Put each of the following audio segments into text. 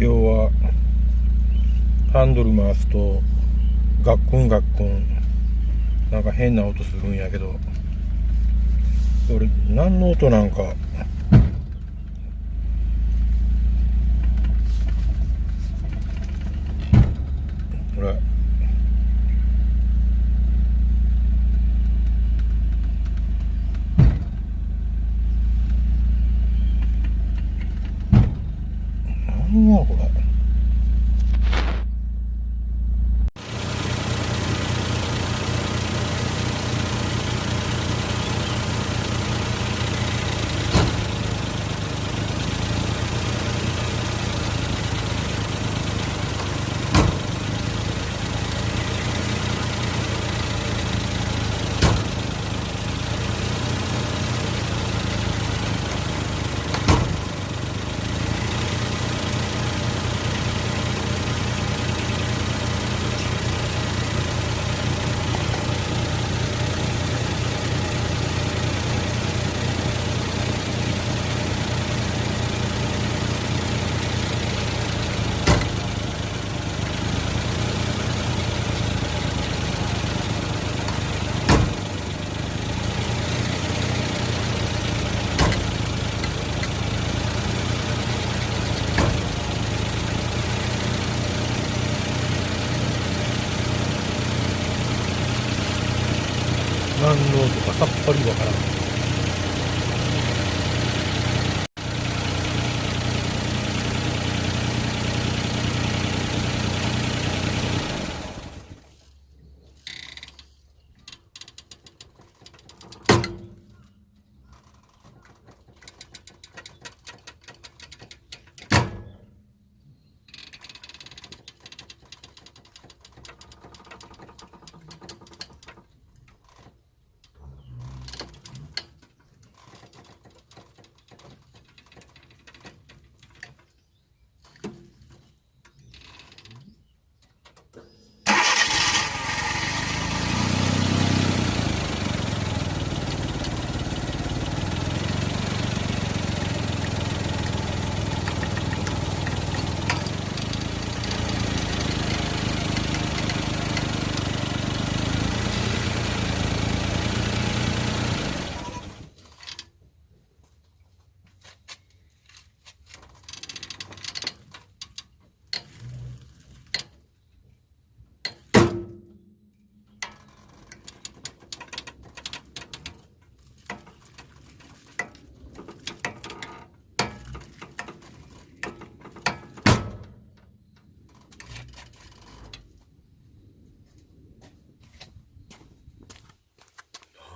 今日はハンドル回すとガックンガックンなんか変な音するんやけど、これ何の音なんか。ほら、何やこれ。何の音かさっぱりわからん。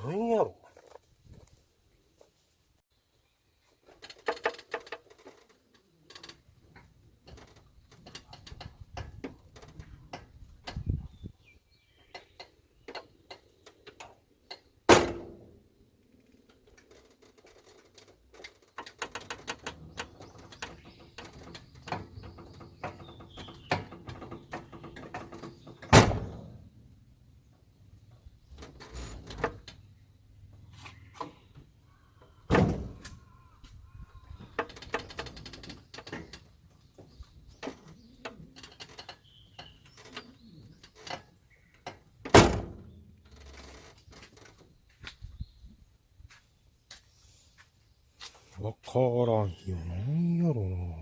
何やろ。わからんよ。何やろな。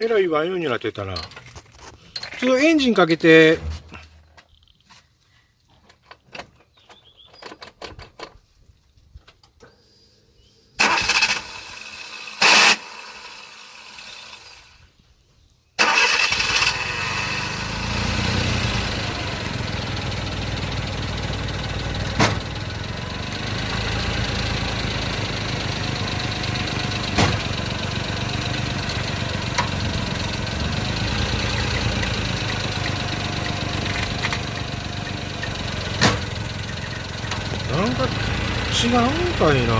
えらいワインになってたな。ちょっとエンジンかけて、なんか違うんかいな。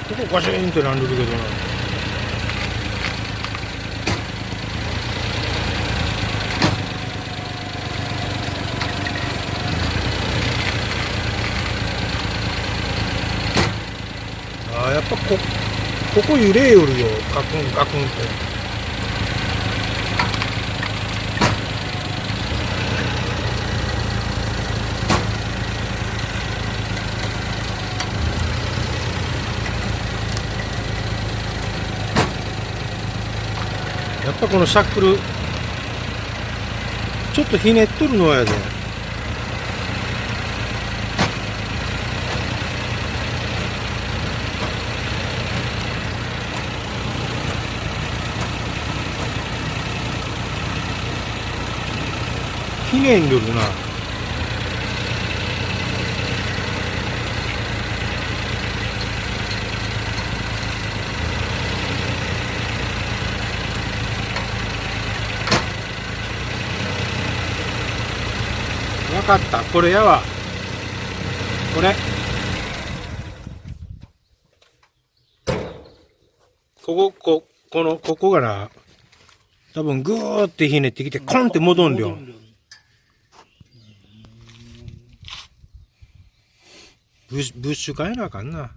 ここガシーンってなんでるけどな。ああ、やっぱここ揺れよるよ。ガクンガクンって。やっぱこのシャックルちょっとひねっとるのやで。ひねんどるな。わかった、これやわ。これここがな、多分グーってひねってきてコンって戻んりょ。ブッシュ変えなあかんな。